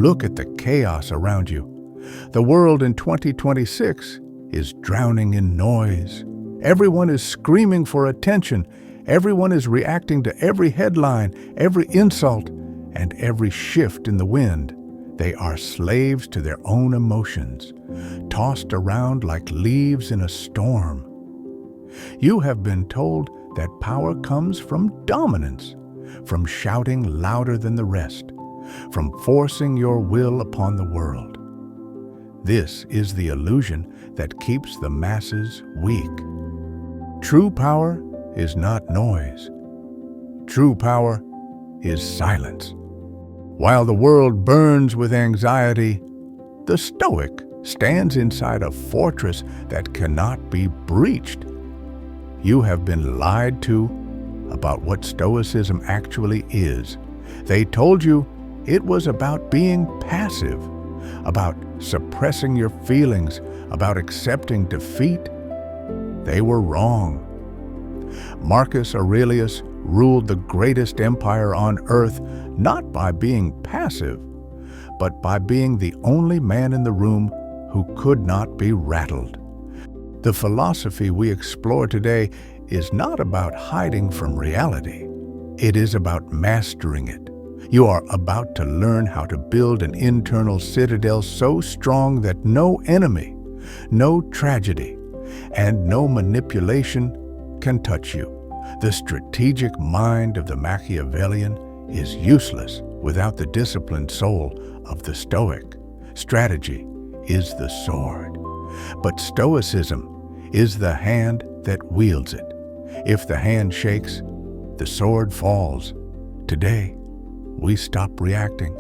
Look at the chaos around you. The world in 2026 is drowning in noise. Everyone is screaming for attention. Everyone is reacting to every headline, every insult, and every shift in the wind. They are slaves to their own emotions, tossed around like leaves in a storm. You have been told that power comes from dominance, from shouting louder than the rest, from forcing your will upon the world. This is the illusion that keeps the masses weak. True power is not noise. True power is silence. While the world burns with anxiety, the Stoic stands inside a fortress that cannot be breached. You have been lied to about what Stoicism actually is. They told you it was about being passive, about suppressing your feelings, about accepting defeat. They were wrong. Marcus Aurelius ruled the greatest empire on earth not by being passive, but by being the only man in the room who could not be rattled. The philosophy we explore today is not about hiding from reality. It is about mastering it. You are about to learn how to build an internal citadel so strong that no enemy, no tragedy, and no manipulation can touch you. The strategic mind of the Machiavellian is useless without the disciplined soul of the Stoic. Strategy is the sword, but Stoicism is the hand that wields it. If the hand shakes, the sword falls. Today, we stop reacting.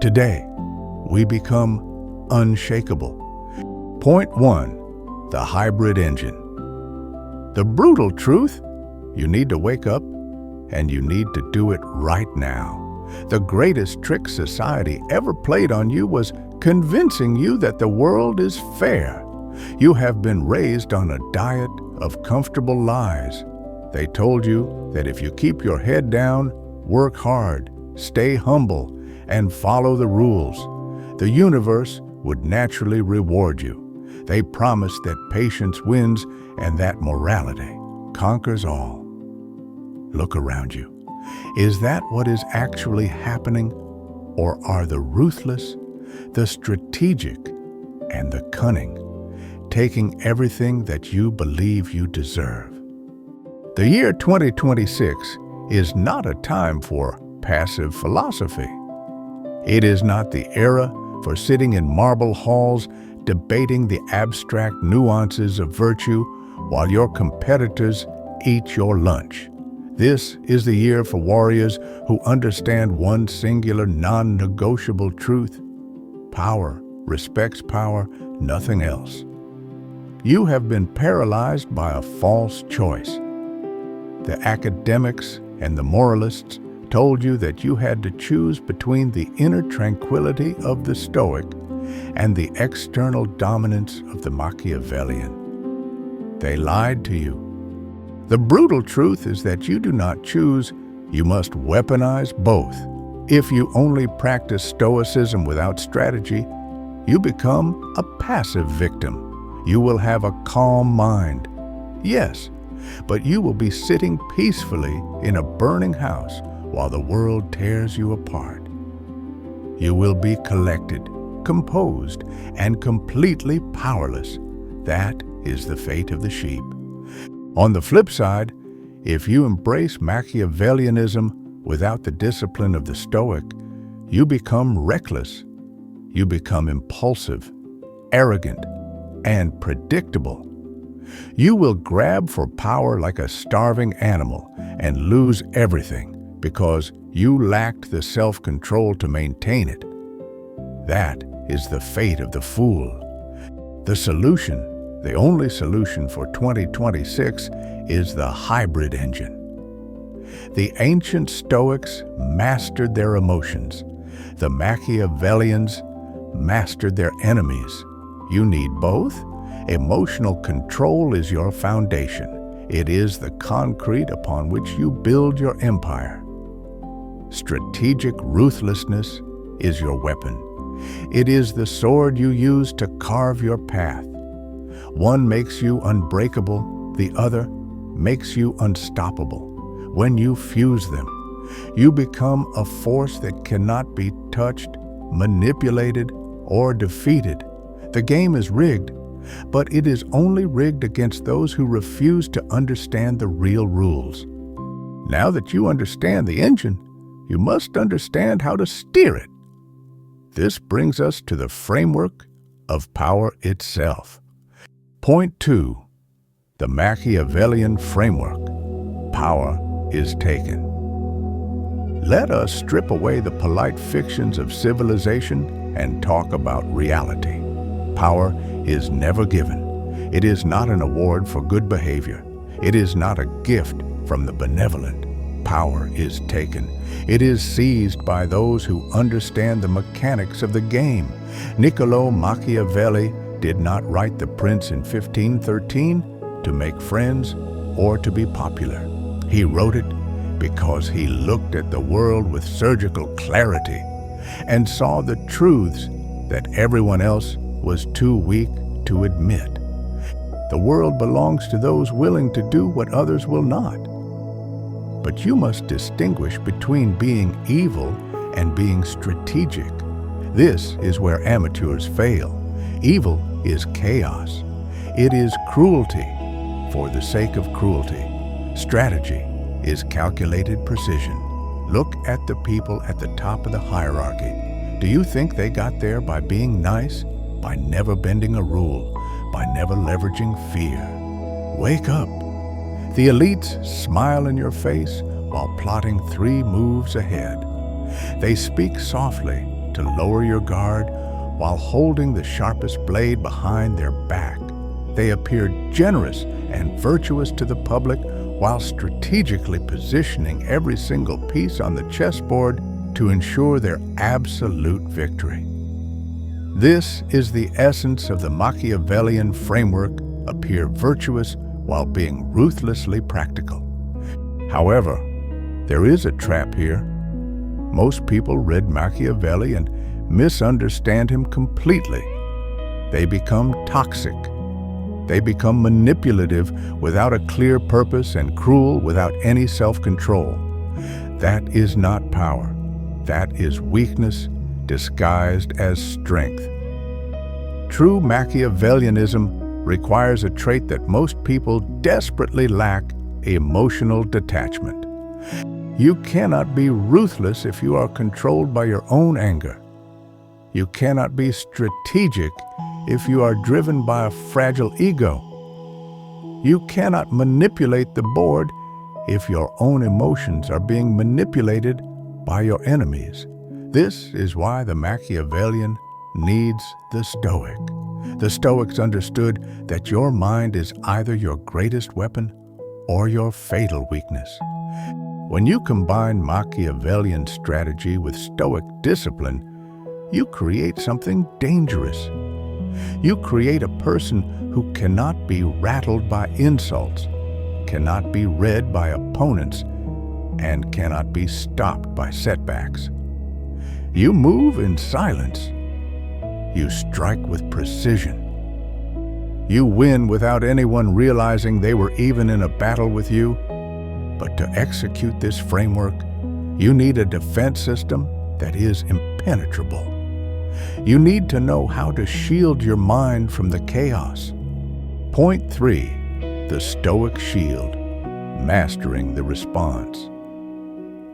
Today, we become unshakable. Point 1. The hybrid engine. The brutal truth: you need to wake up, and you need to do it right now. The greatest trick society ever played on you was convincing you that the world is fair. You have been raised on a diet of comfortable lies. They told you that if you keep your head down, work hard, stay humble, and follow the rules, the universe would naturally reward you. They promised that patience wins and that morality conquers all. Look around you. Is that what is actually happening? Or are the ruthless, the strategic, and the cunning taking everything that you believe you deserve? The year 2026 is not a time for passive philosophy. It is not the era for sitting in marble halls debating the abstract nuances of virtue while your competitors eat your lunch. This is the year for warriors who understand one singular, non-negotiable truth: power respects power, nothing else. You have been paralyzed by a false choice. The academics and the moralists told you that you had to choose between the inner tranquility of the Stoic and the external dominance of the Machiavellian. They lied to you. The brutal truth is that you do not choose, you must weaponize both. If you only practice Stoicism without strategy, you become a passive victim. You will have a calm mind. Yes, but you will be sitting peacefully in a burning house while the world tears you apart. You will be collected, composed, and completely powerless. That is the fate of the sheep. On the flip side, if you embrace Machiavellianism without the discipline of the Stoic, you become reckless. You become impulsive, arrogant, and predictable. You will grab for power like a starving animal and lose everything because you lacked the self-control to maintain it. That is the fate of the fool. The solution, the only solution for 2026, is the hybrid engine. The ancient Stoics mastered their emotions. The Machiavellians mastered their enemies. You need both. Emotional control is your foundation. It is the concrete upon which you build your empire. Strategic ruthlessness is your weapon. It is the sword you use to carve your path. One makes you unbreakable, the other makes you unstoppable. When you fuse them, you become a force that cannot be touched, manipulated, or defeated. The game is rigged, but it is only rigged against those who refuse to understand the real rules. Now that you understand the engine, you must understand how to steer it. This brings us to the framework of power itself. Point 2. The Machiavellian framework. Power is taken. Let us strip away the polite fictions of civilization and talk about reality. Power is never given. It is not an award for good behavior. It is not a gift from the benevolent. Power is taken. It is seized by those who understand the mechanics of the game. Niccolo Machiavelli did not write The Prince in 1513 to make friends or to be popular. He wrote it because he looked at the world with surgical clarity and saw the truths that everyone else was too weak to admit. The world belongs to those willing to do what others will not. But you must distinguish between being evil and being strategic. This is where amateurs fail. Evil is chaos. It is cruelty for the sake of cruelty. Strategy is calculated precision. Look at the people at the top of the hierarchy. Do you think they got there by being nice? By never bending a rule? By never leveraging fear? Wake up. The elites smile in your face while plotting 3 moves ahead. They speak softly to lower your guard while holding the sharpest blade behind their back. They appear generous and virtuous to the public while strategically positioning every single piece on the chessboard to ensure their absolute victory. This is the essence of the Machiavellian framework: appear virtuous while being ruthlessly practical. However, there is a trap here. Most people read Machiavelli and misunderstand him completely. They become toxic. They become manipulative without a clear purpose and cruel without any self-control. That is not power. That is weakness disguised as strength. True Machiavellianism requires a trait that most people desperately lack: emotional detachment. You cannot be ruthless if you are controlled by your own anger. You cannot be strategic if you are driven by a fragile ego. You cannot manipulate the board if your own emotions are being manipulated by your enemies. This is why the Machiavellian needs the Stoic. The Stoics understood that your mind is either your greatest weapon or your fatal weakness. When you combine Machiavellian strategy with Stoic discipline, you create something dangerous. You create a person who cannot be rattled by insults, cannot be read by opponents, and cannot be stopped by setbacks. You move in silence. You strike with precision. You win without anyone realizing they were even in a battle with you. But to execute this framework, you need a defense system that is impenetrable. You need to know how to shield your mind from the chaos. Point 3. The Stoic Shield. Mastering the response.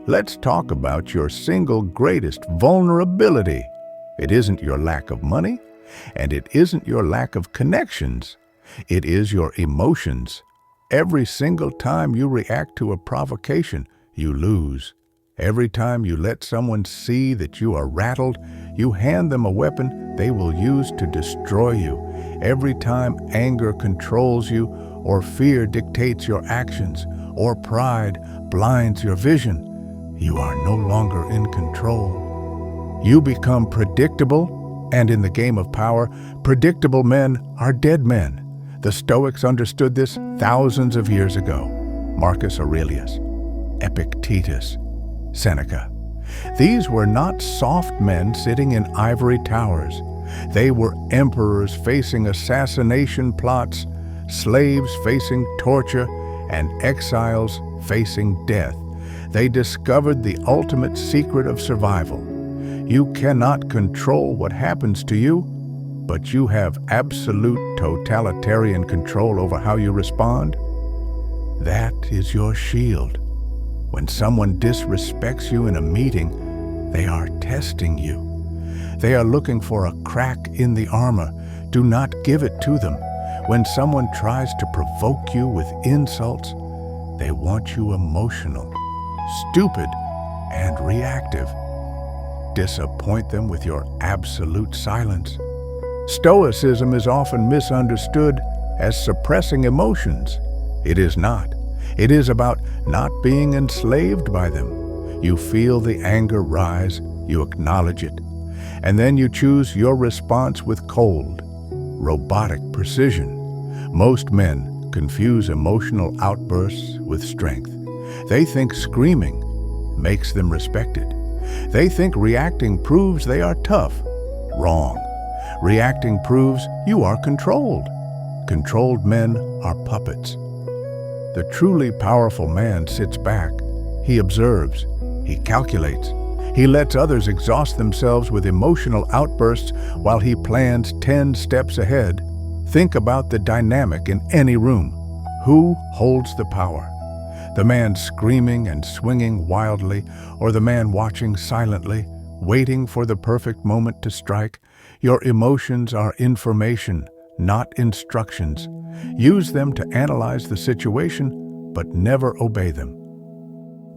Let's talk about your single greatest vulnerability. It isn't your lack of money, and it isn't your lack of connections. It is your emotions. Every single time you react to a provocation, you lose. Every time you let someone see that you are rattled, you hand them a weapon they will use to destroy you. Every time anger controls you, or fear dictates your actions, or pride blinds your vision, you are no longer in control. You become predictable, and in the game of power, predictable men are dead men. The Stoics understood this thousands of years ago. Marcus Aurelius, Epictetus, Seneca. These were not soft men sitting in ivory towers. They were emperors facing assassination plots, slaves facing torture, and exiles facing death. They discovered the ultimate secret of survival. You cannot control what happens to you, but you have absolute totalitarian control over how you respond. That is your shield. When someone disrespects you in a meeting, they are testing you. They are looking for a crack in the armor. Do not give it to them. When someone tries to provoke you with insults, they want you emotional, stupid, and reactive. Disappoint them with your absolute silence. Stoicism is often misunderstood as suppressing emotions. It is not. It is about not being enslaved by them. You feel the anger rise, you acknowledge it, and then you choose your response with cold, robotic precision. Most men confuse emotional outbursts with strength. They think screaming makes them respected. They think reacting proves they are tough. Wrong. Reacting proves you are controlled. Controlled men are puppets. The truly powerful man sits back. He observes. He calculates. He lets others exhaust themselves with emotional outbursts while he plans 10 steps ahead. Think about the dynamic in any room. Who holds the power? The man screaming and swinging wildly, or the man watching silently, waiting for the perfect moment to strike? Your emotions are information, not instructions. Use them to analyze the situation, but never obey them.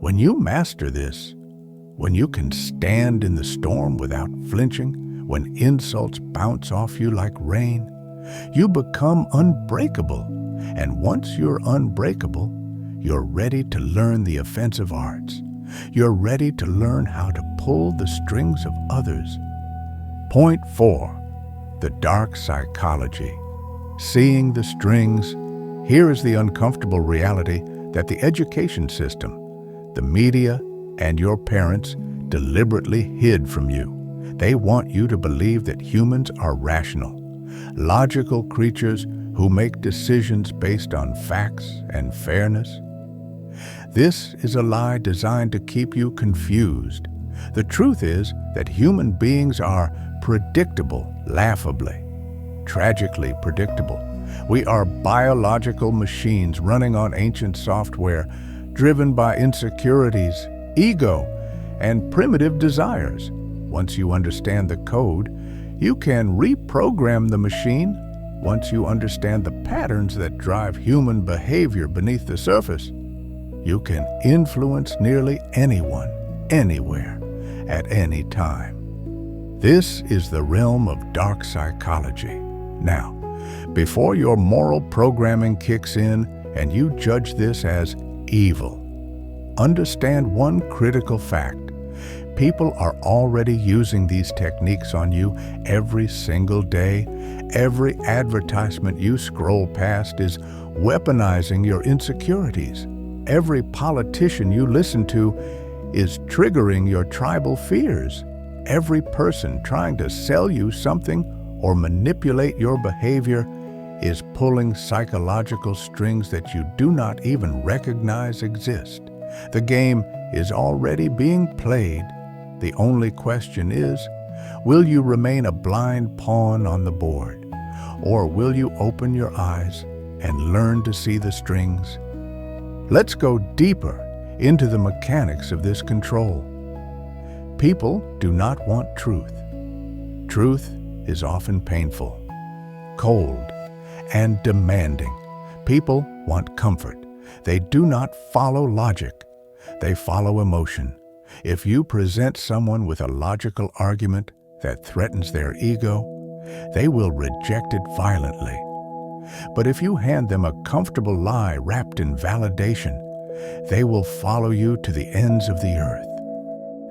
When you master this, when you can stand in the storm without flinching, when insults bounce off you like rain, you become unbreakable. And once you're unbreakable, you're ready to learn the offensive arts. You're ready to learn how to pull the strings of others. Point 4, the dark psychology. Seeing the strings. Here is the uncomfortable reality that the education system, the media, and your parents deliberately hid from you. They want you to believe that humans are rational, logical creatures who make decisions based on facts and fairness. This is a lie designed to keep you confused. The truth is that human beings are predictable, laughably, tragically predictable. We are biological machines running on ancient software, driven by insecurities, ego, and primitive desires. Once you understand the code, you can reprogram the machine. Once you understand the patterns that drive human behavior beneath the surface, you can influence nearly anyone, anywhere, at any time. This is the realm of dark psychology. Now, before your moral programming kicks in and you judge this as evil, understand one critical fact. People are already using these techniques on you every single day. Every advertisement you scroll past is weaponizing your insecurities. Every politician you listen to is triggering your tribal fears. Every person trying to sell you something or manipulate your behavior is pulling psychological strings that you do not even recognize exist. The game is already being played. The only question is, will you remain a blind pawn on the board? Or will you open your eyes and learn to see the strings? Let's go deeper into the mechanics of this control. People do not want truth. Truth is often painful, cold, and demanding. People want comfort. They do not follow logic. They follow emotion. If you present someone with a logical argument that threatens their ego, they will reject it violently. But if you hand them a comfortable lie wrapped in validation, they will follow you to the ends of the earth.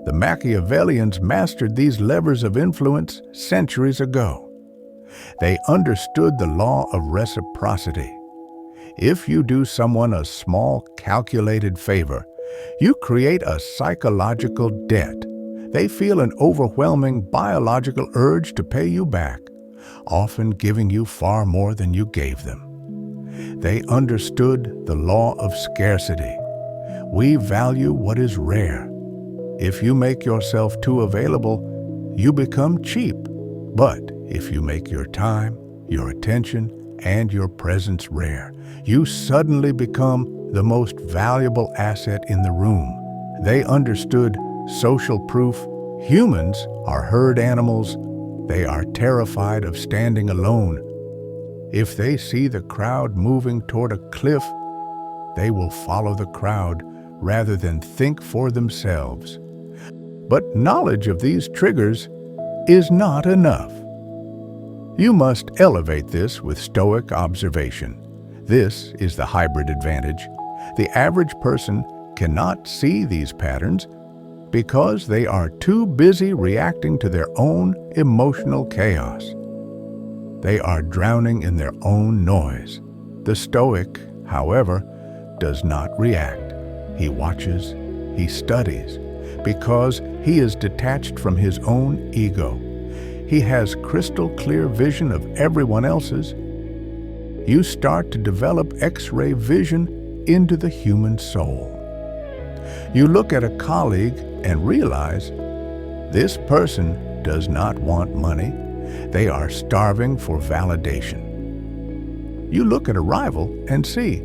The Machiavellians mastered these levers of influence centuries ago. They understood the law of reciprocity. If you do someone a small, calculated favor, you create a psychological debt. They feel an overwhelming biological urge to pay you back, often giving you far more than you gave them. They understood the law of scarcity. We value what is rare. If you make yourself too available, you become cheap. But if you make your time, your attention, and your presence rare, you suddenly become the most valuable asset in the room. They understood social proof. Humans are herd animals. They are terrified of standing alone. If they see the crowd moving toward a cliff, they will follow the crowd rather than think for themselves. But knowledge of these triggers is not enough. You must elevate this with Stoic observation. This is the hybrid advantage. The average person cannot see these patterns because they are too busy reacting to their own emotional chaos. They are drowning in their own noise. The Stoic, however, does not react. He watches, he studies, because he is detached from his own ego. He has crystal clear vision of everyone else's. You start to develop X-ray vision into the human soul. You look at a colleague and realize this person does not want money. They are starving for validation. You look at a rival and see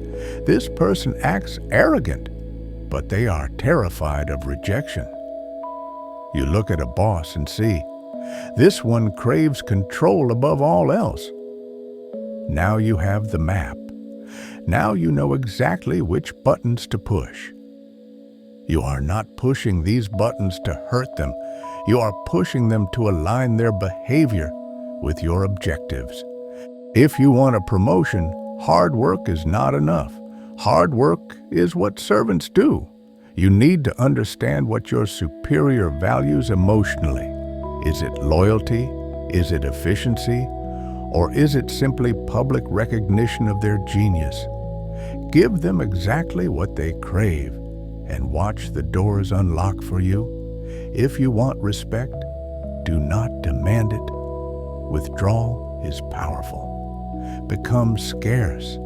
this person acts arrogant, but they are terrified of rejection. You look at a boss and see this one craves control above all else. Now you have the map. Now you know exactly which buttons to push. You are not pushing these buttons to hurt them. You are pushing them to align their behavior with your objectives. If you want a promotion, hard work is not enough. Hard work is what servants do. You need to understand what your superior values emotionally. Is it loyalty? Is it efficiency? Or is it simply public recognition of their genius? Give them exactly what they crave and watch the doors unlock for you. If you want respect, do not demand it. Withdrawal is powerful. Become scarce.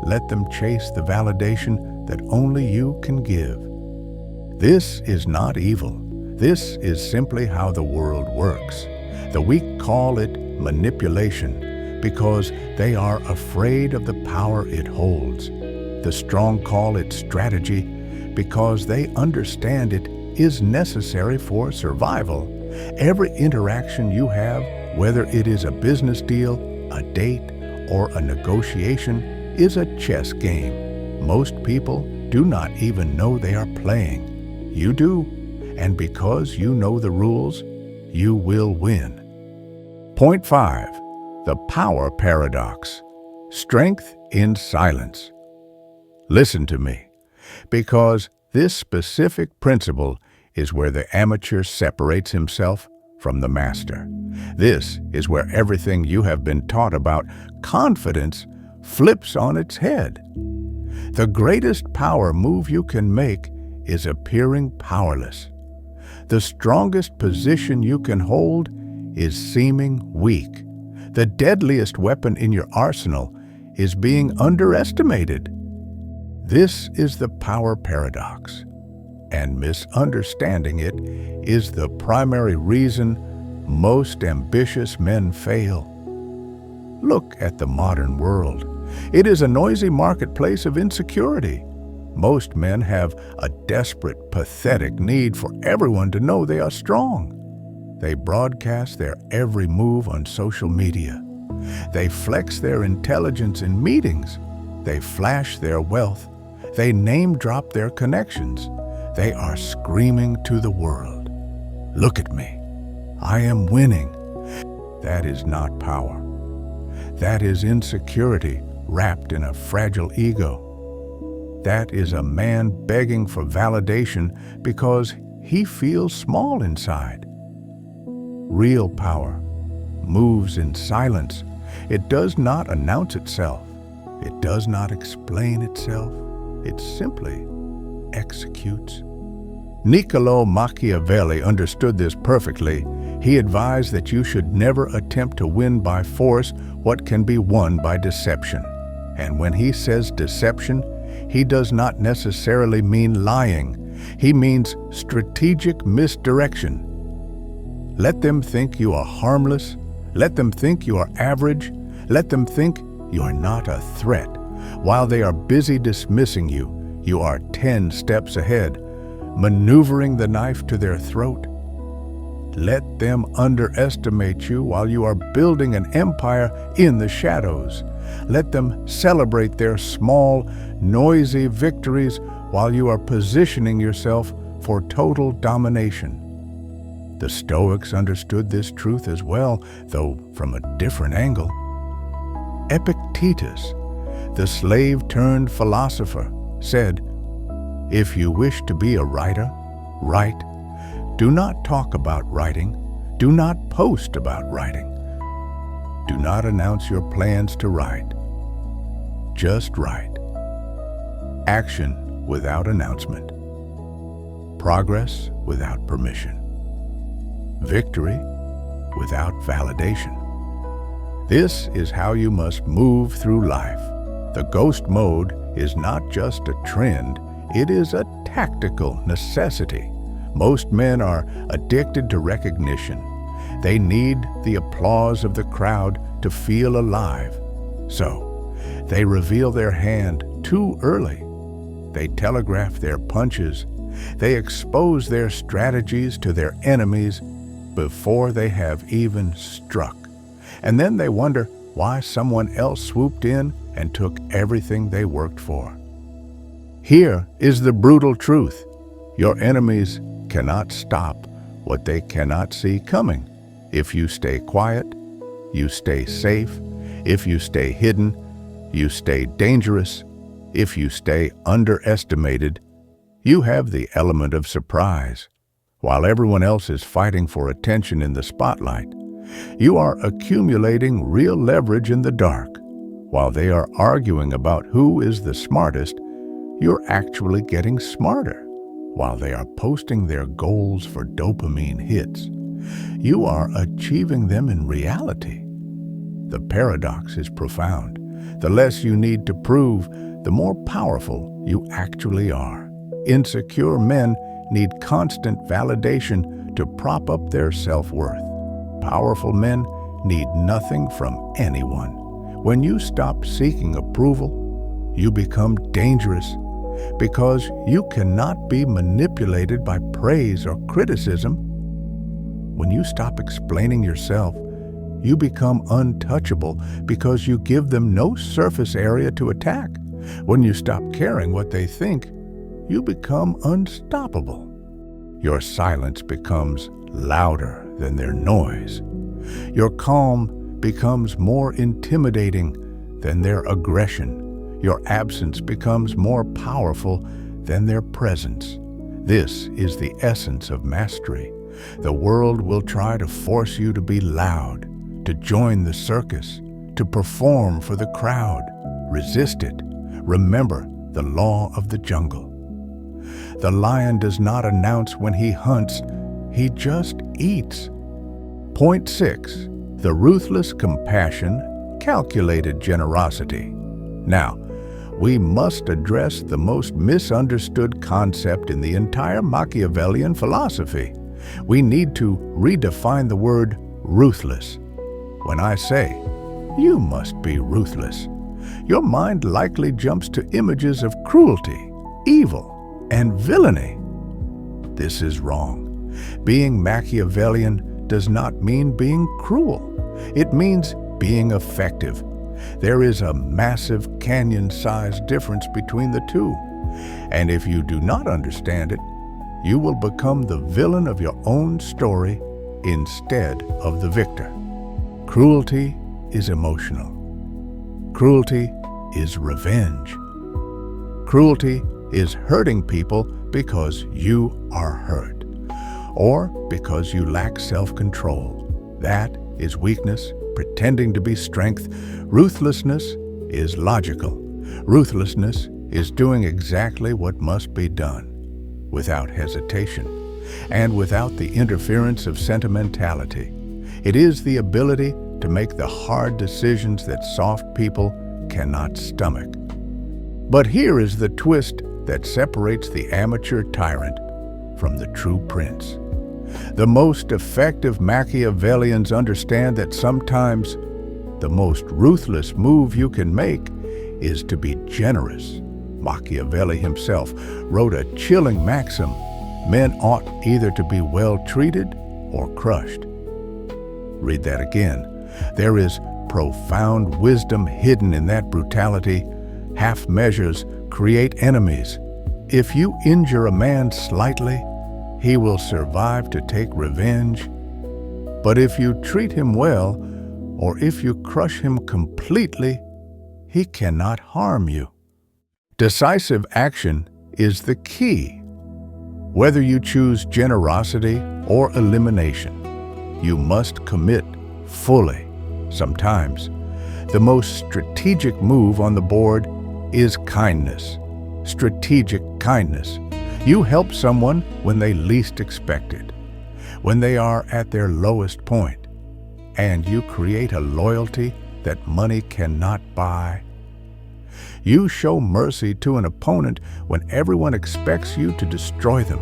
Let them chase the validation that only you can give. This is not evil. This is simply how the world works. The weak call it manipulation because they are afraid of the power it holds. The strong call it strategy because they understand it is necessary for survival. Every interaction you have, whether it is a business deal, a date, or a negotiation, is a chess game. Most people do not even know they are playing. You do, and because you know the rules, you will win. Point 5. The power paradox. Strength in silence. Listen to me, because this specific principle is where the amateur separates himself from the master. This is where everything you have been taught about confidence flips on its head. The greatest power move you can make is appearing powerless. The strongest position you can hold is seeming weak. The deadliest weapon in your arsenal is being underestimated. This is the power paradox, and misunderstanding it is the primary reason most ambitious men fail. Look at the modern world. It is a noisy marketplace of insecurity. Most men have a desperate, pathetic need for everyone to know they are strong. They broadcast their every move on social media. They flex their intelligence in meetings. They flash their wealth. They name-drop their connections. They are screaming to the world, "Look at me. I am winning." That is not power. That is insecurity wrapped in a fragile ego. That is a man begging for validation because he feels small inside. Real power moves in silence. It does not announce itself. It does not explain itself. It simply executes. Niccolo Machiavelli understood this perfectly. He advised that you should never attempt to win by force what can be won by deception. And when he says deception, he does not necessarily mean lying. He means strategic misdirection. Let them think you are harmless. Let them think you are average. Let them think you are not a threat. While they are busy dismissing you, you are 10 steps ahead, maneuvering the knife to their throat. Let them underestimate you while you are building an empire in the shadows. Let them celebrate their small, noisy victories while you are positioning yourself for total domination. The Stoics understood this truth as well, though from a different angle. Epictetus, the slave-turned philosopher, said, "If you wish to be a writer, write. Do not talk about writing. Do not post about writing. Do not announce your plans to write. Just write. Action without announcement. Progress without permission. Victory without validation." This is how you must move through life. The ghost mode is not just a trend, it is a tactical necessity. Most men are addicted to recognition. They need the applause of the crowd to feel alive. So, they reveal their hand too early. They telegraph their punches. They expose their strategies to their enemies before they have even struck. And then they wonder why someone else swooped in and took everything they worked for. Here is the brutal truth. Your enemies cannot stop what they cannot see coming. If you stay quiet, you stay safe. If you stay hidden, you stay dangerous. If you stay underestimated, you have the element of surprise. While everyone else is fighting for attention in the spotlight, you are accumulating real leverage in the dark. While they are arguing about who is the smartest, you're actually getting smarter. While they are posting their goals for dopamine hits, you are achieving them in reality. The paradox is profound. The less you need to prove, the more powerful you actually are. Insecure men need constant validation to prop up their self-worth. Powerful men need nothing from anyone. When you stop seeking approval, you become dangerous because you cannot be manipulated by praise or criticism. When you stop explaining yourself, you become untouchable because you give them no surface area to attack. When you stop caring what they think, you become unstoppable. Your silence becomes louder than their noise. Your calm becomes more intimidating than their aggression. Your absence becomes more powerful than their presence. This is the essence of mastery. The world will try to force you to be loud, to join the circus, to perform for the crowd. Resist it. Remember the law of the jungle. The lion does not announce when he hunts, he just eats. Point 6. The ruthless compassion, calculated generosity. Now, we must address the most misunderstood concept in the entire Machiavellian philosophy. We need to redefine the word ruthless. When I say, "You must be ruthless," your mind likely jumps to images of cruelty, evil, and villainy. This is wrong. Being Machiavellian does not mean being cruel. It means being effective. There is a massive canyon-sized difference between the two. And if you do not understand it, you will become the villain of your own story instead of the victor. Cruelty is emotional. Cruelty is revenge. Cruelty is hurting people because you are hurt, or because you lack self-control. That is weakness pretending to be strength. Ruthlessness is logical. Ruthlessness is doing exactly what must be done. without hesitation, and without the interference of sentimentality. It is the ability to make the hard decisions that soft people cannot stomach. But here is the twist that separates the amateur tyrant from the true prince. The most effective Machiavellians understand that sometimes the most ruthless move you can make is to be generous. Machiavelli himself wrote a chilling maxim: men ought either to be well treated or crushed. Read that again. There is profound wisdom hidden in that brutality. Half measures create enemies. If you injure a man slightly, he will survive to take revenge. But if you treat him well, or if you crush him completely, he cannot harm you. Decisive action is the key. Whether you choose generosity or elimination, you must commit fully. Sometimes, the most strategic move on the board is kindness. Strategic kindness. You help someone when they least expect it, when they are at their lowest point, and you create a loyalty that money cannot buy. You show mercy to an opponent when everyone expects you to destroy them,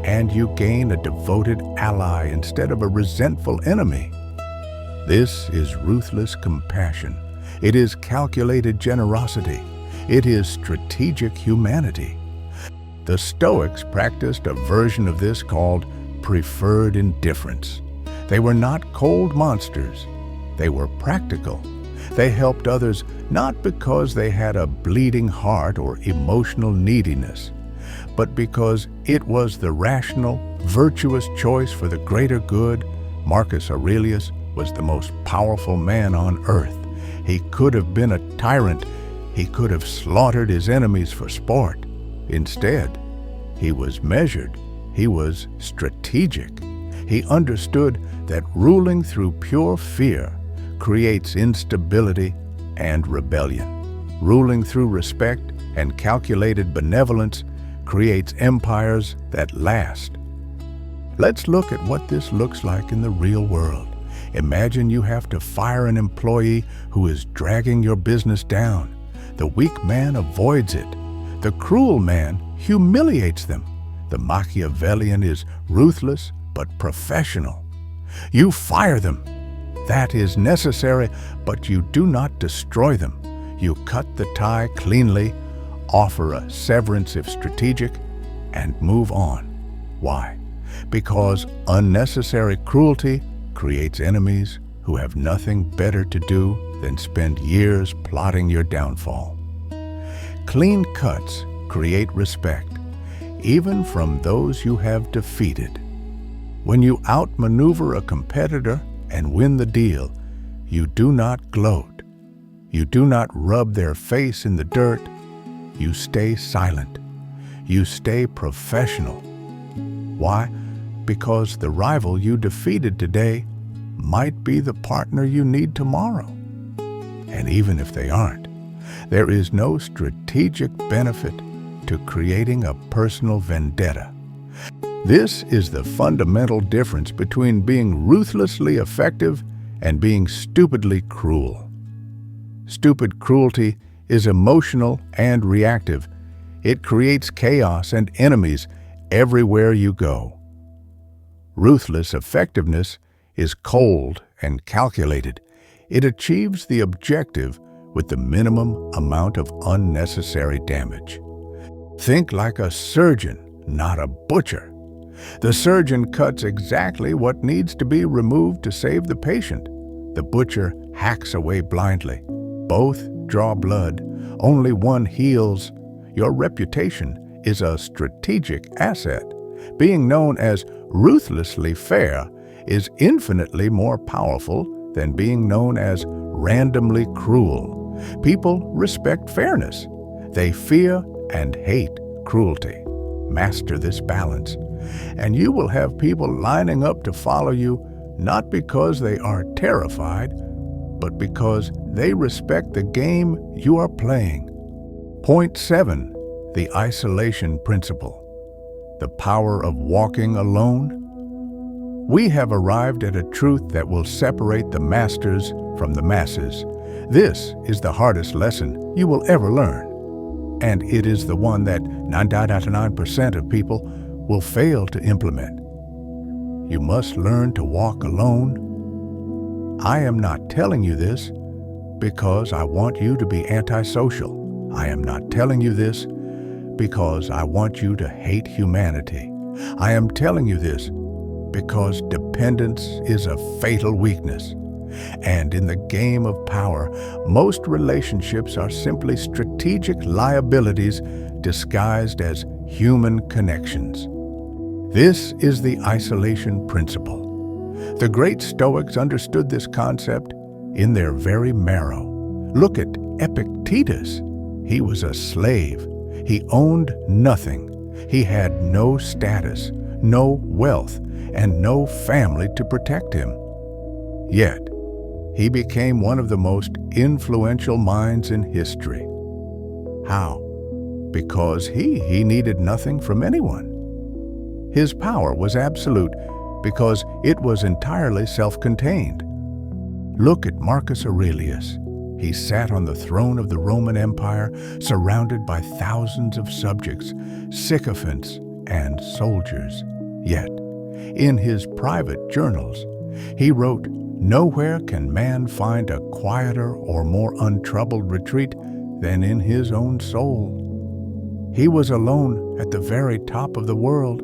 and you gain a devoted ally instead of a resentful enemy. This is ruthless compassion. It is calculated generosity. It is strategic humanity. The Stoics practiced a version of this called preferred indifference. They were not cold monsters. They were practical. They helped others not because they had a bleeding heart or emotional neediness, but because it was the rational, virtuous choice for the greater good. Marcus Aurelius was the most powerful man on earth. He could have been a tyrant. He could have slaughtered his enemies for sport. Instead, he was measured. He was strategic. He understood that ruling through pure fear creates instability and rebellion. Ruling through respect and calculated benevolence creates empires that last. Let's look at what this looks like in the real world. Imagine you have to fire an employee who is dragging your business down. The weak man avoids it. The cruel man humiliates them. The Machiavellian is ruthless but professional. You fire them. That is necessary, but you do not destroy them. You cut the tie cleanly, offer a severance if strategic, and move on. Why? Because unnecessary cruelty creates enemies who have nothing better to do than spend years plotting your downfall. Clean cuts create respect, even from those you have defeated. When you outmaneuver a competitor and win the deal, you do not gloat. You do not rub their face in the dirt. You stay silent. You stay professional. Why? Because the rival you defeated today might be the partner you need tomorrow. And even if they aren't, there is no strategic benefit to creating a personal vendetta. This is the fundamental difference between being ruthlessly effective and being stupidly cruel. Stupid cruelty is emotional and reactive. It creates chaos and enemies everywhere you go. Ruthless effectiveness is cold and calculated. It achieves the objective with the minimum amount of unnecessary damage. Think like a surgeon, not a butcher. The surgeon cuts exactly what needs to be removed to save the patient. The butcher hacks away blindly. Both draw blood. Only one heals. Your reputation is a strategic asset. Being known as ruthlessly fair is infinitely more powerful than being known as randomly cruel. People respect fairness. They fear and hate cruelty. Master this balance, and you will have people lining up to follow you, not because they are terrified, but because they respect the game you are playing. Point 7. The isolation principle. the power of walking alone? We have arrived at a truth that will separate the masters from the masses. This is the hardest lesson you will ever learn, and it is the one that 99.9% of people will fail to implement. You must learn to walk alone. I am not telling you this because I want you to be antisocial. I am not telling you this because I want you to hate humanity. I am telling you this because dependence is a fatal weakness. And in the game of power, most relationships are simply strategic liabilities disguised as human connections. This is the isolation principle. The great Stoics understood this concept in their very marrow. Look at Epictetus. He was a slave. He owned nothing. He had no status, no wealth, and no family to protect him. Yet, he became one of the most influential minds in history. How? Because he needed nothing from anyone. His power was absolute because it was entirely self-contained. Look at Marcus Aurelius. He sat on the throne of the Roman Empire, surrounded by thousands of subjects, sycophants, and soldiers. Yet, in his private journals, he wrote, "Nowhere can man find a quieter or more untroubled retreat than in his own soul." He was alone at the very top of the world.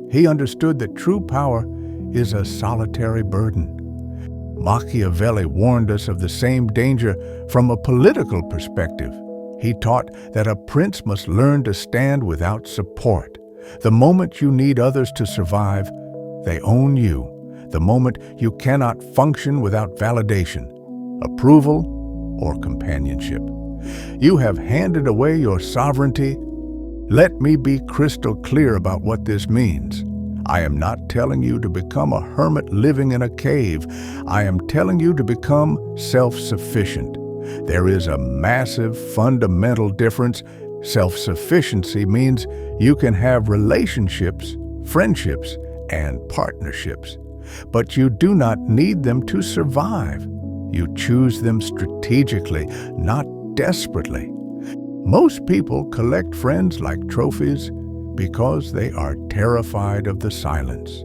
He understood that true power is a solitary burden. Machiavelli warned us of the same danger from a political perspective. He taught that a prince must learn to stand without support. The moment you need others to survive, they own you. The moment you cannot function without validation, approval, or companionship. You have handed away your sovereignty. Let me be crystal clear about what this means. I am not telling you to become a hermit living in a cave. I am telling you to become self-sufficient. There is a massive fundamental difference. Self-sufficiency means you can have relationships, friendships, and partnerships, but you do not need them to survive. You choose them strategically, not desperately. Most people collect friends like trophies because they are terrified of the silence.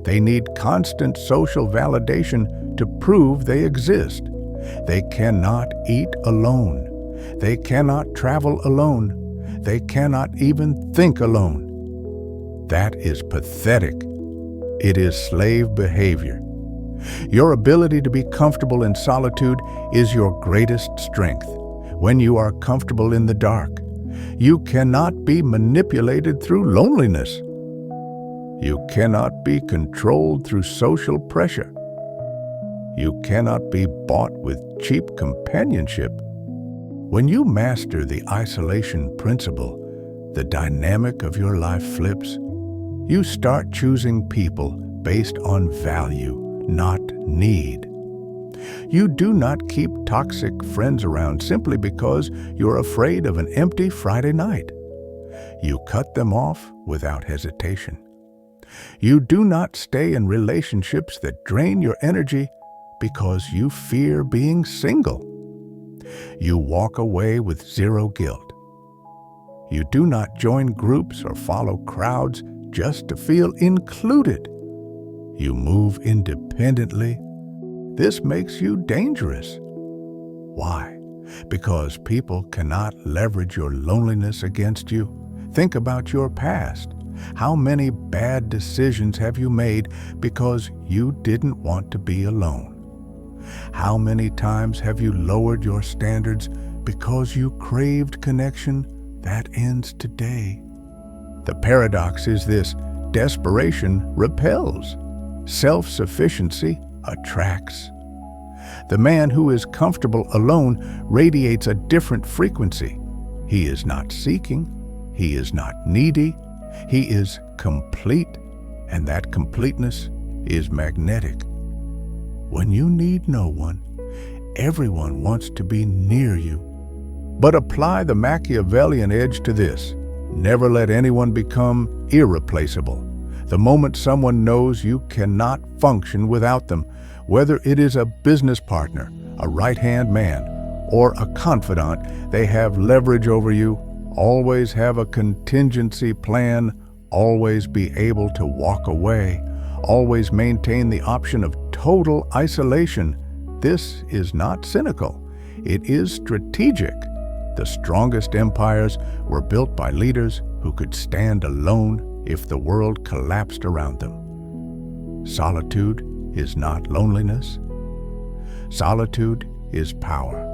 They need constant social validation to prove they exist. They cannot eat alone. They cannot travel alone. They cannot even think alone. That is pathetic. It is slave behavior. Your ability to be comfortable in solitude is your greatest strength. When you are comfortable in the dark, you cannot be manipulated through loneliness. You cannot be controlled through social pressure. You cannot be bought with cheap companionship. When you master the isolation principle, the dynamic of your life flips. You start choosing people based on value, not need. You do not keep toxic friends around simply because you're afraid of an empty Friday night. You cut them off without hesitation. You do not stay in relationships that drain your energy because you fear being single. You walk away with zero guilt. You do not join groups or follow crowds just to feel included. You move independently. This makes you dangerous. Why? Because people cannot leverage your loneliness against you. Think about your past. How many bad decisions have you made because you didn't want to be alone? How many times have you lowered your standards because you craved connection that ends today? The paradox is this: desperation repels. Self-sufficiency attracts. The man who is comfortable alone radiates a different frequency. He is not seeking. He is not needy. He is complete, and that completeness is magnetic. When you need no one, everyone wants to be near you. But apply the Machiavellian edge to this. Never let anyone become irreplaceable. The moment someone knows you cannot function without them, whether it is a business partner, a right-hand man, or a confidant, they have leverage over you. Always have a contingency plan. Always be able to walk away. Always maintain the option of total isolation. This is not cynical. It is strategic. The strongest empires were built by leaders who could stand alone if the world collapsed around them. Solitude is not loneliness. Solitude is power.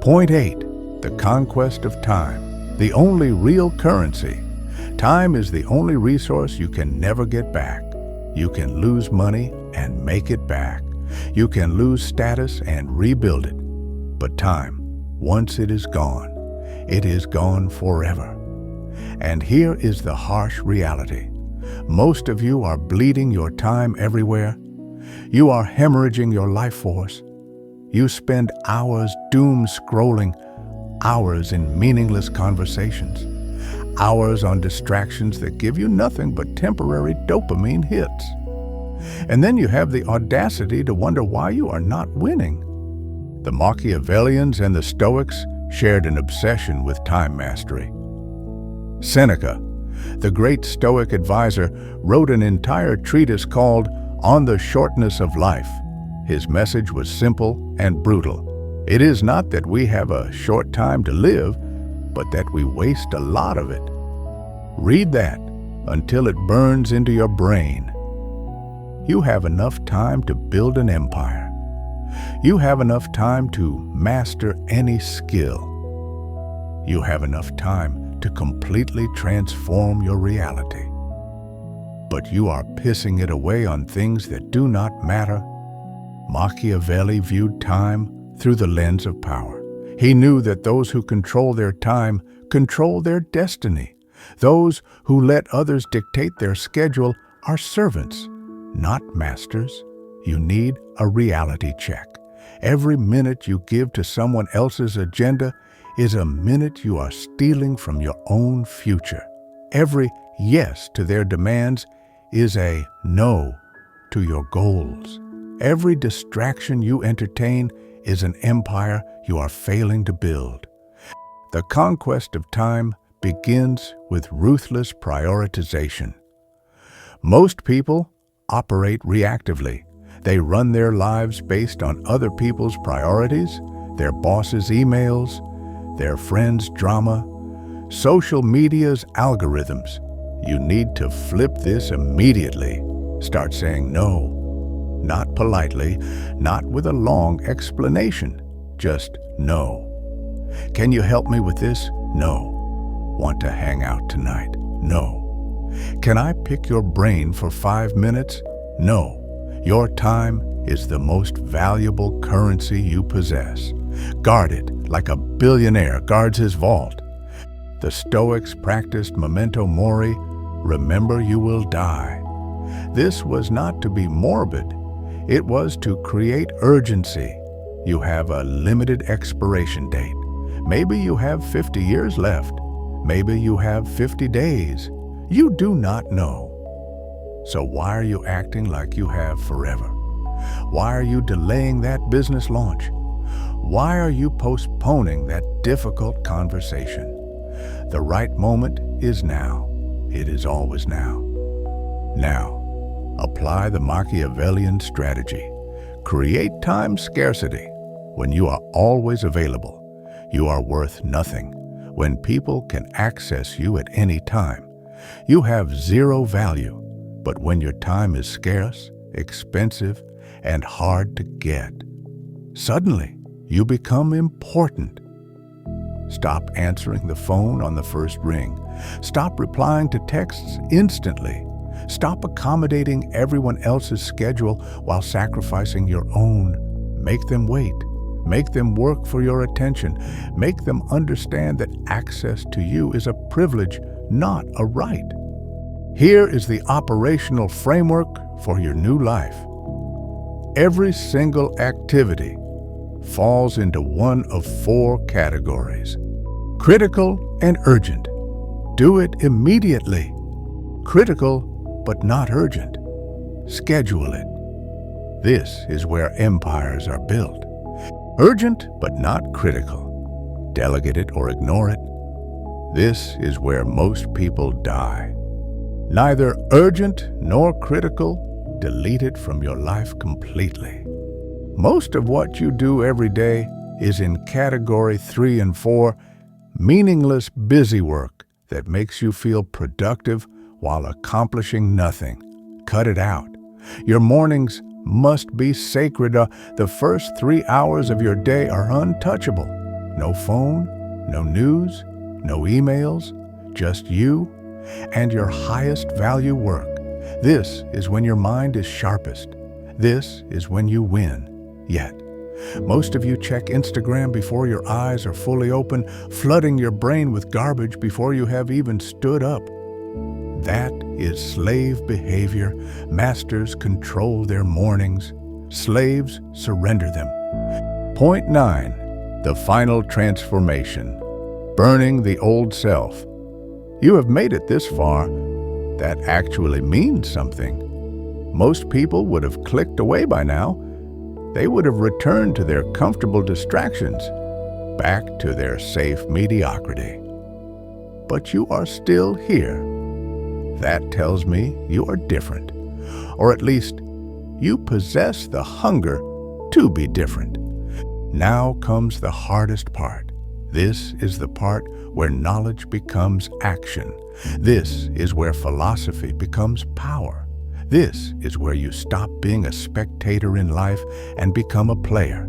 Point 8. The conquest of time. The only real currency. Time is the only resource you can never get back. You can lose money and make it back. You can lose status and rebuild it. But time, once it is gone forever. And here is the harsh reality. Most of you are bleeding your time everywhere. You are hemorrhaging your life force. You spend hours doom scrolling, hours in meaningless conversations, hours on distractions that give you nothing but temporary dopamine hits. And then you have the audacity to wonder why you are not winning. The Machiavellians and the Stoics shared an obsession with time mastery. Seneca, the great Stoic advisor, wrote an entire treatise called On the Shortness of Life. His message was simple and brutal. It is not that we have a short time to live, but that we waste a lot of it. Read that until it burns into your brain. You have enough time to build an empire. You have enough time to master any skill. You have enough time to completely transform your reality. But you are pissing it away on things that do not matter. Machiavelli viewed time through the lens of power. He knew that those who control their time control their destiny. Those who let others dictate their schedule are servants, not masters. You need a reality check. Every minute you give to someone else's agenda is a minute you are stealing from your own future. Every yes to their demands is a no to your goals. Every distraction you entertain is an empire you are failing to build. The conquest of time begins with ruthless prioritization. Most people operate reactively. They run their lives based on other people's priorities, their boss's emails, their friends' drama, social media's algorithms. You need to flip this immediately. Start saying no. Not politely, not with a long explanation. Just no. Can you help me with this? No. Want to hang out tonight? No. Can I pick your brain for 5 minutes? No. Your time is the most valuable currency you possess. Guard it like a billionaire guards his vault. The Stoics practiced memento mori, remember you will die. This was not to be morbid. It was to create urgency. You have a limited expiration date. Maybe you have 50 years left. Maybe you have 50 days. You do not know. So why are you acting like you have forever? Why are you delaying that business launch? Why are you postponing that difficult conversation? The right moment is now. It is always now. Now, apply the Machiavellian strategy. Create time scarcity. When you are always available, you are worth nothing. When people can access you at any time, you have zero value. But when your time is scarce, expensive, and hard to get, suddenly you become important. Stop answering the phone on the first ring. Stop replying to texts instantly. Stop accommodating everyone else's schedule while sacrificing your own. Make them wait. Make them work for your attention. Make them understand that access to you is a privilege, not a right. Here is the operational framework for your new life. Every single activity falls into one of 4 categories: critical and urgent, Do it immediately. Critical, but not urgent. Schedule it. This is where empires are built. Urgent, but not critical. Delegate it or ignore it. This is where most people die. Neither urgent nor critical, delete it from your life completely. Most of what you do every day is in category 3 and 4, meaningless busy work that makes you feel productive while accomplishing nothing. Cut it out. Your mornings must be sacred. The first 3 hours of your day are untouchable. No phone, no news, no emails, just you and your highest value work. This is when your mind is sharpest. This is when you win. Yet, most of you check Instagram before your eyes are fully open, flooding your brain with garbage before you have even stood up. That is slave behavior. Masters control their mornings. Slaves surrender them. Point 9. The final transformation. Burning the old self. You have made it this far. That actually means something. Most people would have clicked away by now. They would have returned to their comfortable distractions, back to their safe mediocrity. But you are still here. That tells me you are different, or at least you possess the hunger to be different. Now comes the hardest part. This is the part where knowledge becomes action. This is where philosophy becomes power. This is where you stop being a spectator in life and become a player.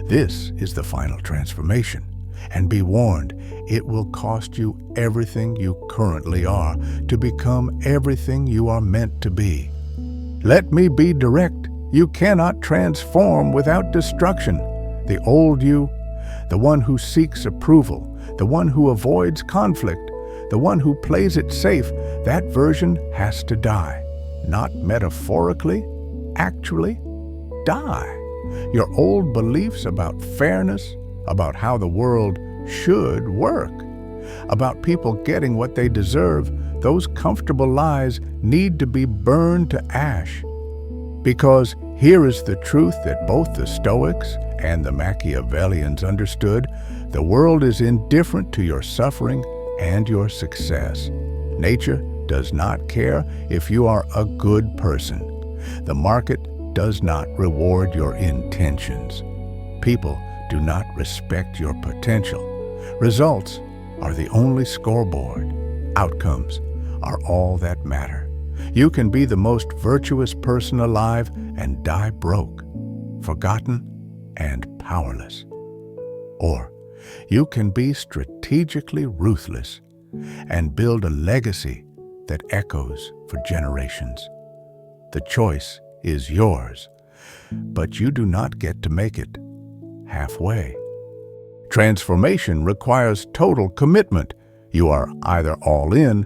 This is the final transformation. And be warned, it will cost you everything you currently are to become everything you are meant to be. Let me be direct. You cannot transform without destruction. The old you, the one who seeks approval, the one who avoids conflict, the one who plays it safe, that version has to die. Not metaphorically, actually, die. Your old beliefs about fairness, about how the world should work, about people getting what they deserve, those comfortable lies need to be burned to ash. Because here is the truth that both the Stoics and the Machiavellians understood: the world is indifferent to your suffering and your success. Nature does not care if you are a good person. The market does not reward your intentions. People do not respect your potential. Results are the only scoreboard. Outcomes are all that matter. You can be the most virtuous person alive and die broke, forgotten, and powerless. Or you can be strategically ruthless and build a legacy that echoes for generations. The choice is yours, but you do not get to make it halfway. Transformation requires total commitment. You are either all in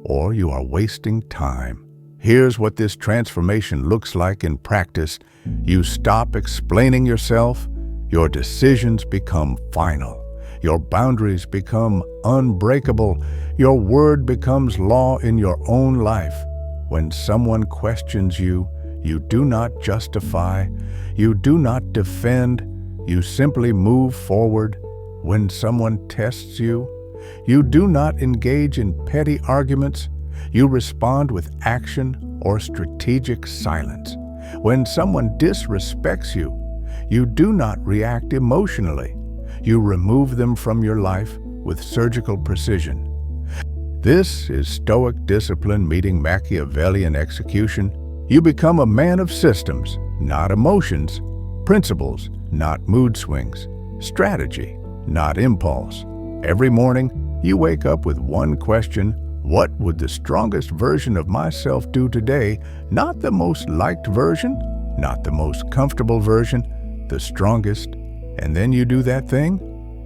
or you are wasting time. Here's what this transformation looks like in practice. You stop explaining yourself. Your decisions become final. Your boundaries become unbreakable. Your word becomes law in your own life. When someone questions you, you do not justify, you do not defend, you simply move forward. When someone tests you, you do not engage in petty arguments, you respond with action or strategic silence. When someone disrespects you, you do not react emotionally. You remove them from your life with surgical precision. This is Stoic discipline meeting Machiavellian execution. You become a man of systems, not emotions, principles, not mood swings, strategy, not impulse. Every morning, you wake up with one question: what would the strongest version of myself do today? Not the most liked version, not the most comfortable version, the strongest. And then you do that thing,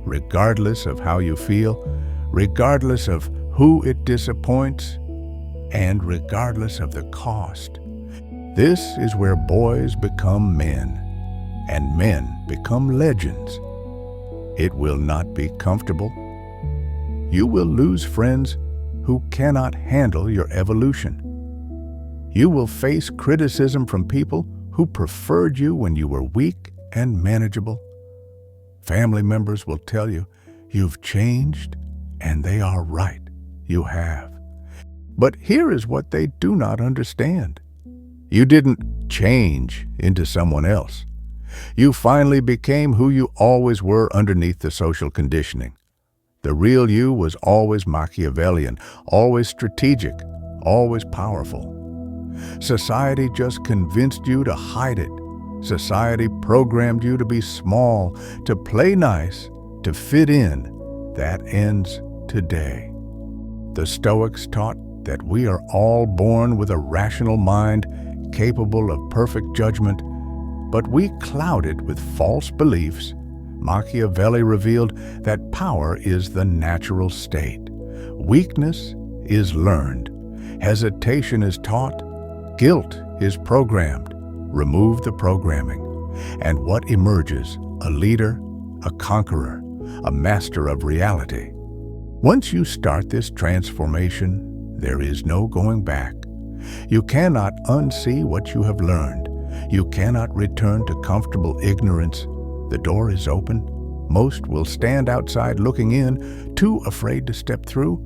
regardless of how you feel, regardless of who it disappoints, and regardless of the cost. This is where boys become men, and men become legends. It will not be comfortable. You will lose friends who cannot handle your evolution. You will face criticism from people who preferred you when you were weak and manageable. Family members will tell you, you've changed, and they are right. You have. But here is what they do not understand. You didn't change into someone else. You finally became who you always were underneath the social conditioning. The real you was always Machiavellian, always strategic, always powerful. Society just convinced you to hide it. Society programmed you to be small, to play nice, to fit in. That ends today. The Stoics taught that we are all born with a rational mind, capable of perfect judgment, but we cloud it with false beliefs. Machiavelli revealed that power is the natural state. Weakness is learned. Hesitation is taught. Guilt is programmed. Remove the programming, and what emerges? A leader, a conqueror, a master of reality. Once you start this transformation, there is no going back. You cannot unsee what you have learned. You cannot return to comfortable ignorance. The door is open. Most will stand outside looking in, too afraid to step through.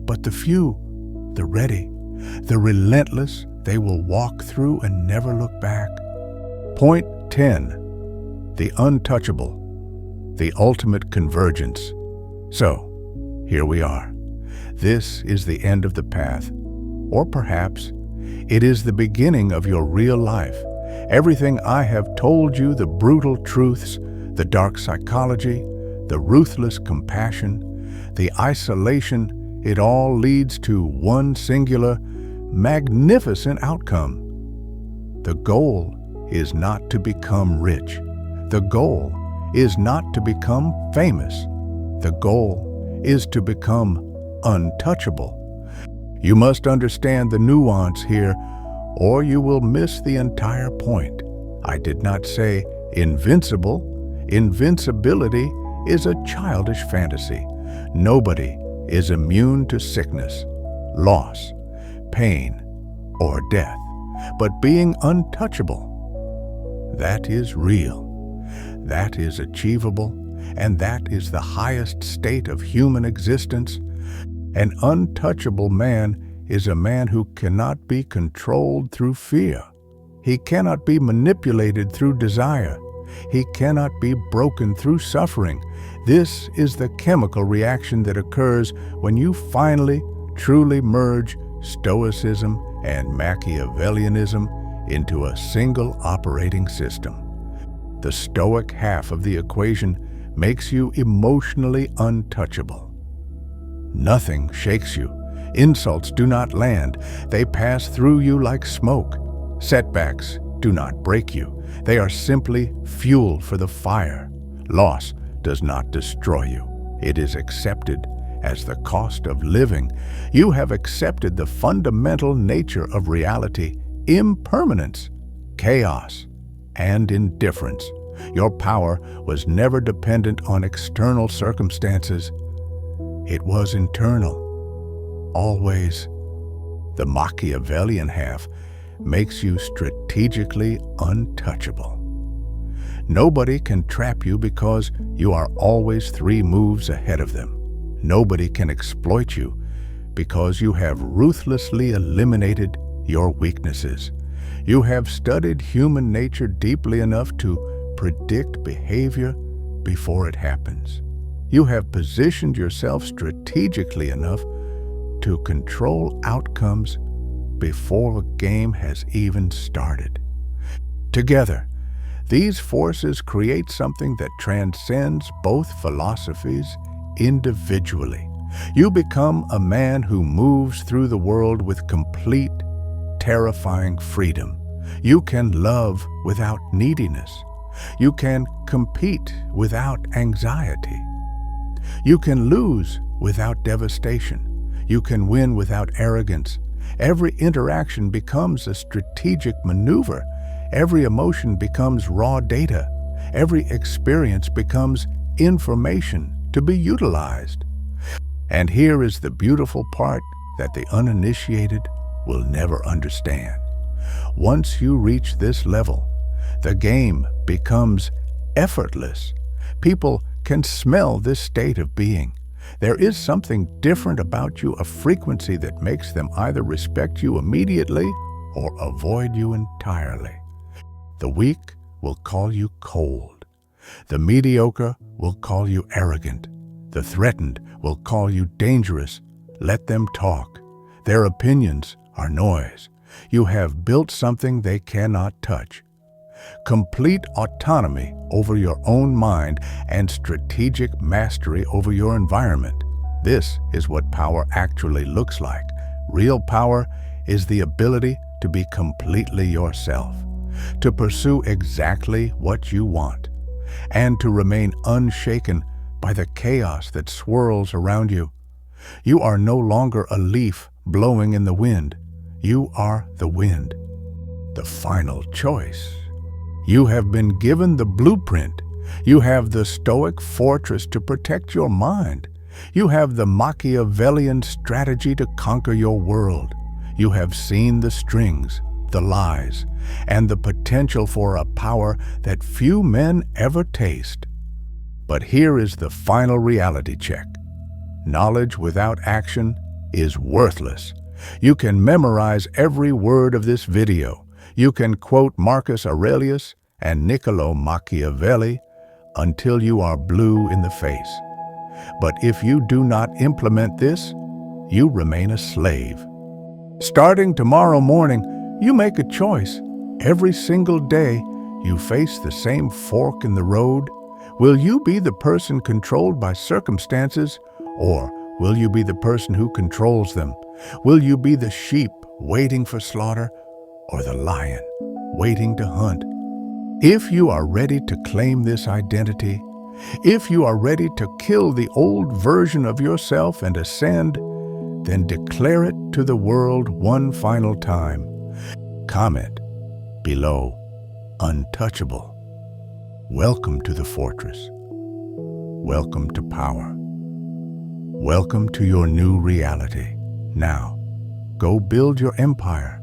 But the few, the ready, the relentless, they will walk through and never look back. Point 10. The untouchable. The ultimate convergence. So, here we are. This is the end of the path. Or perhaps it is the beginning of your real life. Everything I have told you, the brutal truths, the dark psychology, the ruthless compassion, the isolation, it all leads to one singular, magnificent outcome. The goal is not to become rich. The goal is not to become famous. The goal is to become untouchable. You must understand the nuance here, or you will miss the entire point. I did not say invincible. Invincibility is a childish fantasy. Nobody is immune to sickness, loss, pain, or death. But being untouchable, that is real. That is achievable, and that is the highest state of human existence. An untouchable man is a man who cannot be controlled through fear. He cannot be manipulated through desire. He cannot be broken through suffering. This is the chemical reaction that occurs when you finally, truly merge Stoicism and Machiavellianism into a single operating system. The Stoic half of the equation makes you emotionally untouchable. Nothing shakes you. Insults do not land. They pass through you like smoke. Setbacks do not break you. They are simply fuel for the fire. Loss does not destroy you. It is accepted as the cost of living. You have accepted the fundamental nature of reality, impermanence, chaos, and indifference. Your power was never dependent on external circumstances. It was internal, always. The Machiavellian half makes you strategically untouchable. Nobody can trap you because you are always 3 moves ahead of them. Nobody can exploit you because you have ruthlessly eliminated your weaknesses. You have studied human nature deeply enough to predict behavior before it happens. You have positioned yourself strategically enough to control outcomes before a game has even started. Together, these forces create something that transcends both philosophies individually. You become a man who moves through the world with complete, terrifying freedom. You can love without neediness. You can compete without anxiety. You can lose without devastation. You can win without arrogance. Every interaction becomes a strategic maneuver. Every emotion becomes raw data. Every experience becomes information to be utilized. And here is the beautiful part. that the uninitiated will never understand. Once you reach this level, the game becomes effortless. People can smell this state of being. There is something different about you, a frequency that makes them either respect you immediately or avoid you entirely. The weak will call you cold. The mediocre will call you arrogant. The threatened will call you dangerous. Let them talk. Their opinions are noise. You have built something they cannot touch. Complete autonomy over your own mind and strategic mastery over your environment. This is what power actually looks like. Real power is the ability to be completely yourself, to pursue exactly what you want, and to remain unshaken by the chaos that swirls around you. You are no longer a leaf blowing in the wind. You are the wind. The final choice. You have been given the blueprint. You have the Stoic fortress to protect your mind. You have the Machiavellian strategy to conquer your world. You have seen the strings, the lies, and the potential for a power that few men ever taste. But here is the final reality check. Knowledge without action is worthless. You can memorize every word of this video. You can quote Marcus Aurelius and Niccolo Machiavelli until you are blue in the face. But if you do not implement this, you remain a slave. Starting tomorrow morning, you make a choice. Every single day, you face the same fork in the road. Will you be the person controlled by circumstances, or will you be the person who controls them? Will you be the sheep waiting for slaughter, or the lion waiting to hunt? If you are ready to claim this identity, if you are ready to kill the old version of yourself and ascend, then declare it to the world one final time. Comment below, untouchable. Welcome to the fortress. Welcome to power. Welcome to your new reality. Now, go build your empire.